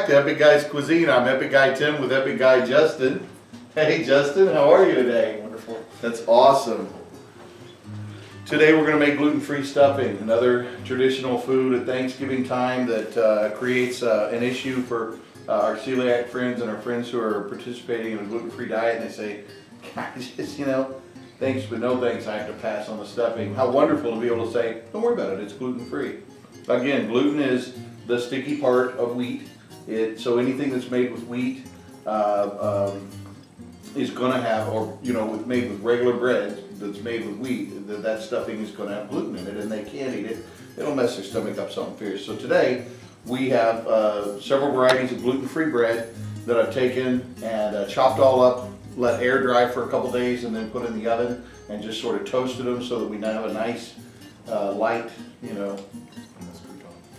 back to Epic Guy's Cuisine. I'm Epic Guy Tim with Epic Guy Justin. Hey Justin, how are you today? Wonderful. That's awesome. Today we're going to make gluten-free stuffing, another traditional food at Thanksgiving time that creates an issue for our celiac friends and our friends who are participating in a gluten-free diet, and they say, guys, thanks but no thanks, I have to pass on the stuffing. How wonderful to be able to say, don't worry about it, it's gluten-free. Again, gluten is the sticky part of wheat. So anything that's made with wheat is going to have, or made with regular bread that's made with wheat, that stuffing is going to have gluten in it, and they can't eat it. It'll mess their stomach up something fierce. So today we have several varieties of gluten-free bread that I've taken and chopped all up, let air dry for a couple days, and then put in the oven and just sort of toasted them so that we now have a nice light,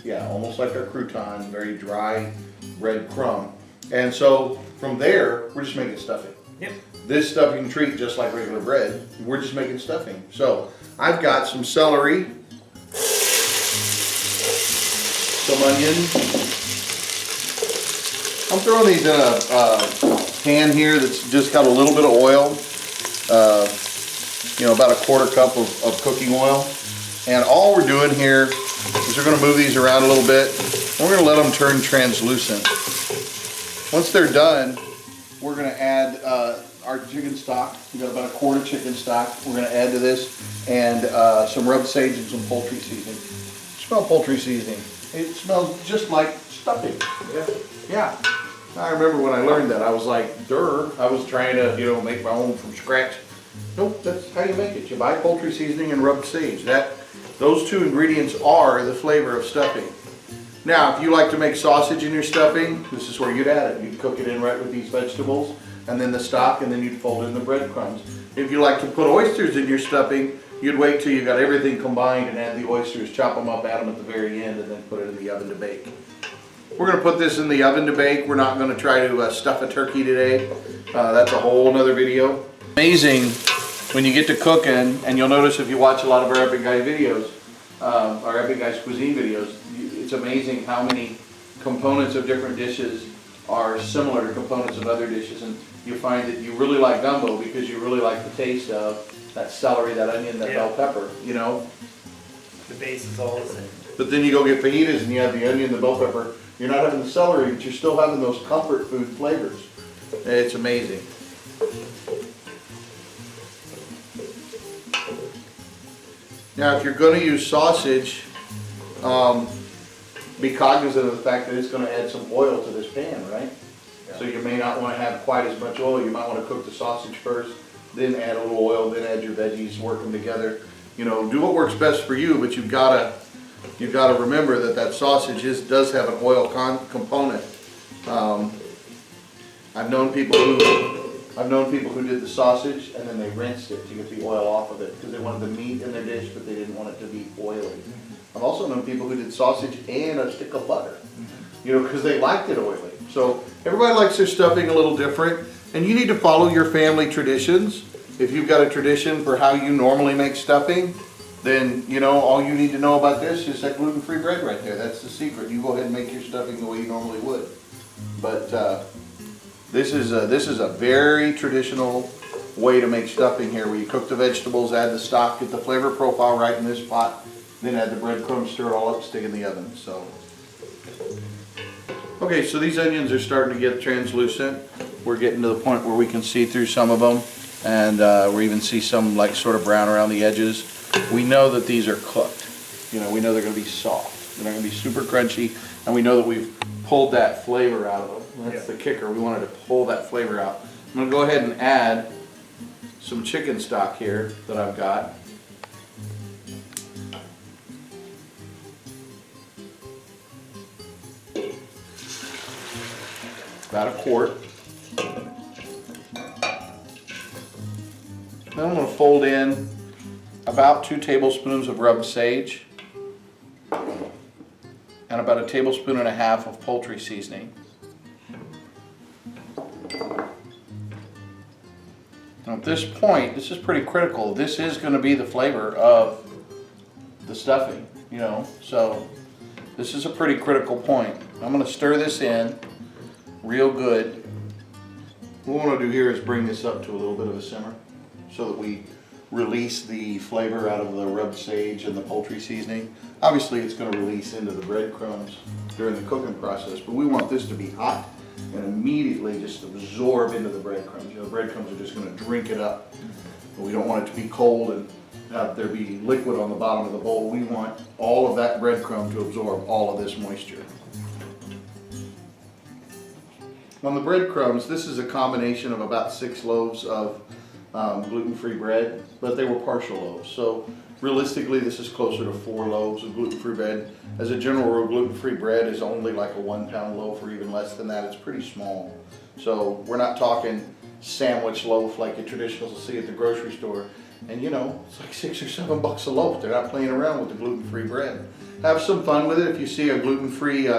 yeah, almost like our crouton, very dry bread crumb. And so from there, we're just making stuffing. Yep. This stuff you can treat just like regular bread. We're just making stuffing. So I've got some celery, some onion. I'm throwing these in a pan here that's just got a little bit of oil, about a quarter cup of cooking oil. And all we're doing here is we're going to move these around a little bit. We're going to let them turn translucent. Once they're done, we're going to add our chicken stock. We've got about a quart of chicken stock we're going to add to this, and some rubbed sage and some poultry seasoning. Smell poultry seasoning. It smells just like stuffing. Yeah. I remember when I learned that, I was like, durr. I was trying to, make my own from scratch. Nope, that's how you make it. You buy poultry seasoning and rubbed sage. Those two ingredients are the flavor of stuffing. Now, if you like to make sausage in your stuffing, this is where you'd add it. You'd cook it in right with these vegetables, and then the stock, and then you'd fold in the breadcrumbs. If you like to put oysters in your stuffing, you'd wait till you got everything combined and add the oysters, chop them up, add them at the very end, and then put it in the oven to bake. We're going to put this in the oven to bake. We're not going to try to stuff a turkey today. That's a whole nother video. Amazing when you get to cooking, and you'll notice if you watch a lot of our Epic Guy videos, our Epic Guy's Cuisine videos, it's amazing how many components of different dishes are similar to components of other dishes, and you find that you really like gumbo because you really like the taste of that celery, that onion, that bell pepper, The base is all the same. But then you go get fajitas and you have the onion, the bell pepper. You're not having the celery, but you're still having those comfort food flavors. It's amazing. Now, if you're going to use sausage, be cognizant of the fact that it's going to add some oil to this pan, right? Yeah. So you may not want to have quite as much oil. You might want to cook the sausage first, then add a little oil, then add your veggies, work them together. Do what works best for you, but you've got to remember that sausage does have an oil component. I've known people who did the sausage and then they rinsed it to get the oil off of it because they wanted the meat in their dish, but they didn't want it to be oily. I've also known people who did sausage and a stick of butter, because they liked it oily. So everybody likes their stuffing a little different, and you need to follow your family traditions. If you've got a tradition for how you normally make stuffing, then all you need to know about this is that gluten-free bread right there. That's the secret. You go ahead and make your stuffing the way you normally would. But this is a very traditional way to make stuffing here, where you cook the vegetables, add the stock, get the flavor profile right in this pot, then add the breadcrumbs, stir it all up, stick in the oven. So, okay, so these onions are starting to get translucent. We're getting to the point where we can see through some of them, and we even see some sort of brown around the edges. We know that these are cooked. We know they're going to be soft. They're not going to be super crunchy, and we know that we've pulled that flavor out of them. That's the kicker. We wanted to pull that flavor out. I'm going to go ahead and add some chicken stock here that I've got. About a quart. Then I'm going to fold in about 2 tablespoons of rubbed sage and about 1.5 tablespoons of poultry seasoning. Now at this point, this is pretty critical. This is going to be the flavor of the stuffing, so this is a pretty critical point. I'm going to stir this in, real good. What we want to do here is bring this up to a little bit of a simmer so that we release the flavor out of the rubbed sage and the poultry seasoning. Obviously it's going to release into the breadcrumbs during the cooking process, but we want this to be hot and immediately just absorb into the breadcrumbs. You know, the breadcrumbs are just going to drink it up. We don't want it to be cold and have there be liquid on the bottom of the bowl. We want all of that breadcrumb to absorb all of this moisture. On the breadcrumbs, this is a combination of about 6 loaves of gluten-free bread, but they were partial loaves. So realistically, this is closer to 4 loaves of gluten-free bread. As a general rule, gluten-free bread is only like a 1-pound loaf or even less than that. It's pretty small. So we're not talking sandwich loaf like you traditionally see at the grocery store. And you know, it's like $6 or $7 a loaf. They're not playing around with the gluten-free bread. Have some fun with it. If you see a gluten-free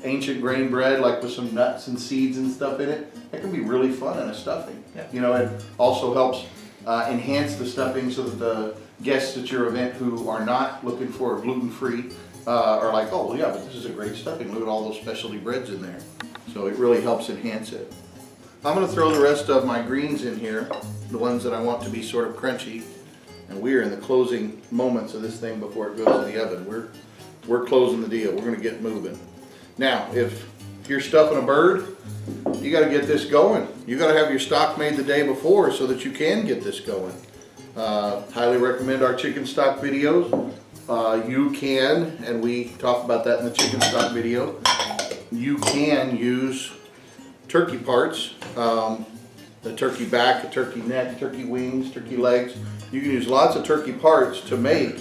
ancient grain bread, like with some nuts and seeds and stuff in it, that can be really fun in a stuffing. Yeah. You know, it also helps enhance the stuffing so that the guests at your event who are not looking for a gluten-free are like, oh well, yeah, but this is a great stuffing. Look at all those specialty breads in there. So it really helps enhance it. I'm going to throw the rest of my greens in here, the ones that I want to be sort of crunchy. And we are in the closing moments of this thing before it goes in the oven. We're closing the deal. We're going to get moving. Now, if you're stuffing a bird, you got to get this going. You got to have your stock made the day before so that you can get this going. Highly recommend our chicken stock videos. You can, and we talk about that in the chicken stock video, you can use turkey parts, the turkey back, the turkey neck, turkey wings, turkey legs. You can use lots of turkey parts to make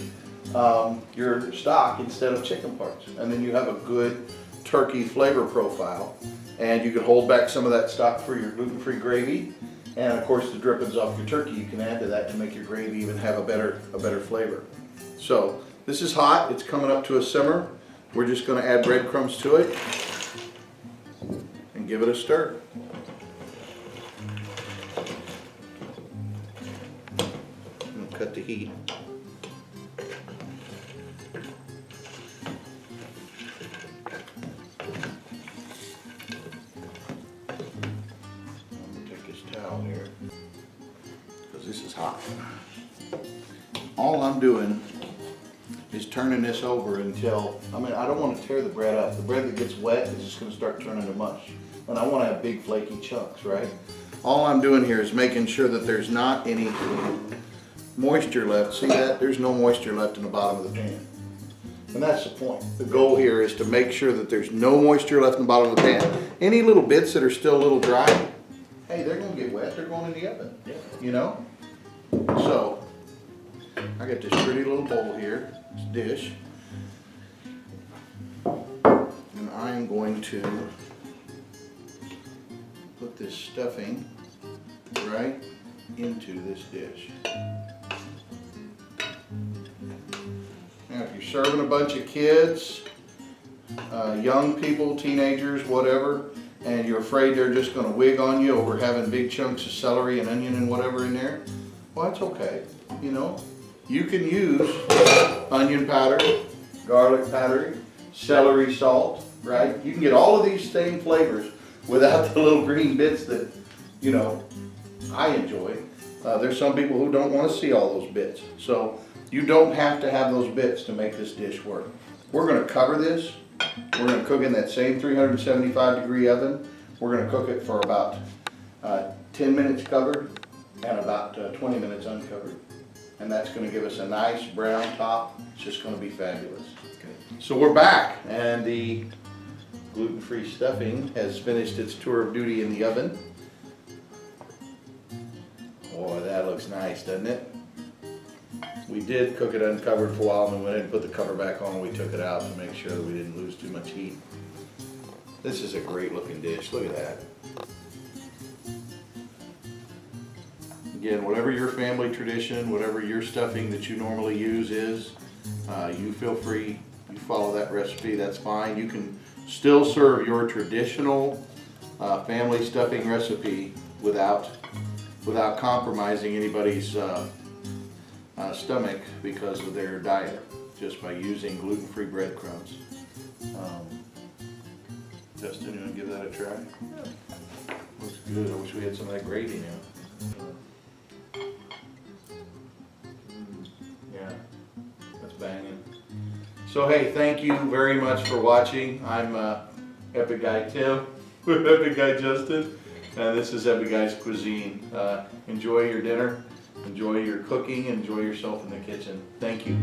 your stock instead of chicken parts. And then you have a good turkey flavor profile. And you can hold back some of that stock for your gluten-free gravy. And of course the drippings off your turkey you can add to that to make your gravy even have a better flavor. So this is hot, it's coming up to a simmer. We're just going to add breadcrumbs to it and give it a stir. I'm going to cut the heat. Here because this is hot. All I'm doing is turning this over until, I don't want to tear the bread up. The bread that gets wet is just going to start turning to mush. And I want to have big flaky chunks, right? All I'm doing here is making sure that there's not any moisture left. See that? There's no moisture left in the bottom of the pan. And that's the point. The goal here is to make sure that there's no moisture left in the bottom of the pan. Any little bits that are still a little dry, hey, they're going to get wet. They're going in the oven, you know? So, I got this pretty little bowl here, this dish. And I'm going to put this stuffing right into this dish. Now, if you're serving a bunch of kids, young people, teenagers, whatever, and you're afraid they're just going to wig on you over having big chunks of celery and onion and whatever in there, well, that's okay. You know, you can use onion powder, garlic powder, celery salt, right? You can get all of these same flavors without the little green bits that, you know, I enjoy. There's some people who don't want to see all those bits. So you don't have to have those bits to make this dish work. We're going to cover this. We're going to cook in that same 375-degree oven. We're going to cook it for about 10 minutes covered and about 20 minutes uncovered. And that's going to give us a nice brown top. It's just going to be fabulous. Okay. So we're back, and the gluten-free stuffing has finished its tour of duty in the oven. Boy, that looks nice, doesn't it? We did cook it uncovered for a while, and we went ahead and put the cover back on and we took it out to make sure that we didn't lose too much heat. This is a great looking dish. Look at that. Again, whatever your family tradition, whatever your stuffing that you normally use is, you feel free, you follow that recipe, that's fine. You can still serve your traditional family stuffing recipe without compromising anybody's stomach because of their diet, just by using gluten-free breadcrumbs. Justin, you want to give that a try? Looks good. I wish we had some of that gravy now. Yeah, that's banging. So hey, thank you very much for watching. I'm Epic Guy Tim with Epic Guy Justin, and this is Epic Guy's Cuisine. Enjoy your dinner, enjoy your cooking, enjoy yourself in the kitchen. Thank you.